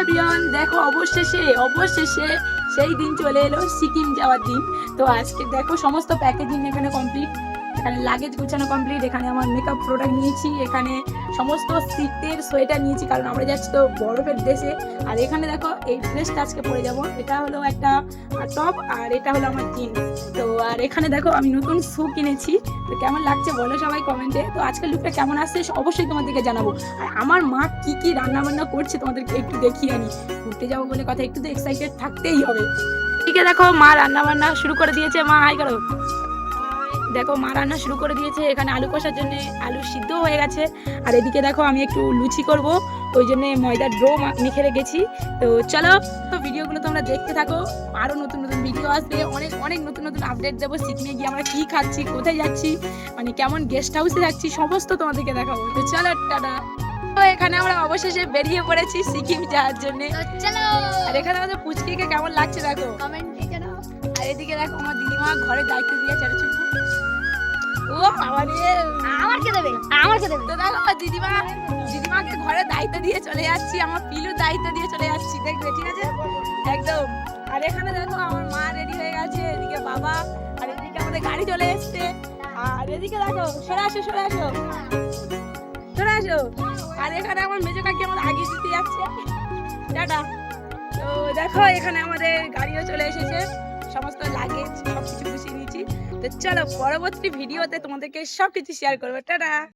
Everyone, দেখো অবশেষে সেই দিন চলে এলো, সিকিম যাওয়ার দিন। তো আজকে দেখো সমস্ত প্যাকেজিং এখানে কমপ্লিট, এখানে লাগেজ গুছানো কমপ্লিট, এখানে আমার মেকআপ প্রোডাক্ট নিয়েছি, এখানে সমস্ত শীতের সোয়েটার নিয়েছি কারণ আমরা যাচ্ছি তো বরফের দেশে। আর এখানে দেখো এই ড্রেসটা আজকে পরে যাব, এটা হলো একটা টপ আর এটা হলো আমার জিন্স। তো আর এখানে দেখো আমি নতুন শু কিনেছি। তো কেমন লাগছে বলো সবাই কমেন্টে। তো আজকের লুকটা কেমন আসছে অবশ্যই তোমাদেরকে জানাবো। আর আমার মা কি কি রান্না বান্না করছে তোমাদেরকে একটু দেখিয়ে আনি। ঘুরতে যাবো বলে কথা, একটু তো এক্সাইটেড থাকতেই হবে। ঠিক আছে, দেখো মা রান্না বান্না শুরু করে দিয়েছে। মা হাই করো। দেখো মা রান্না শুরু করে দিয়েছে, এখানে আলু কষার জন্য আলু সিদ্ধ হয়ে গেছে। আর এদিকে দেখো আমি একটু লুচি করব, ওই জন্য ময়দার ডো মেখে রেখেছি। তো চলো, তো ভিডিওগুলো তোমরা দেখতে থাকো, আরো নতুন নতুন ভিডিও আসবে, অনেক নতুন নতুন আপডেট দেবো। সিকিমে গিয়ে আমরা কি খাচ্ছি, কোথায় যাচ্ছি, মানে কেমন গেস্ট হাউসে যাচ্ছি, সমস্ত তোমাদেরকে দেখাবো। তো চলো টাটা। তো এখানে আমরা অবশেষে বেরিয়ে পড়েছি সিকিম যাওয়ার জন্য। চলো, আর এখানে আমাদের পুচকিকে কেমন লাগছে দেখো কমেন্টে জানাও। আর এদিকে দেখো আমার দিদিমা ঘরে দায়িত্ব দিয়ে চলেছে। ও বাবা রে, আমাকে দেবে। তো দেখো দিদিমাকে ঘরে দায়িত্ব দিয়ে চলে যাচ্ছি, আমার পিলুর দায়িত্ব দিয়ে চলে যাচ্ছি, দেখবে ঠিক আছে একদম। আর এখানে দেখো আমার মা রেডি হয়ে গেছে, এদিকে বাবা, আর এদিকে আমাদের গাড়ি চলে এসছে। আর এদিকে দেখো, সরে আসো। আর এখানে আমার মেজো কাকি আমাদের আগে দিতে যাচ্ছে, টাটা। তো দেখো এখানে আমাদের গাড়িও চলে এসেছে, সমস্ত লাগেজ সবকিছু গুছিয়ে নিয়েছি। তো চলো পরবর্তী ভিডিওতে তোমাদেরকে সবকিছু শেয়ার করবো, টাটা।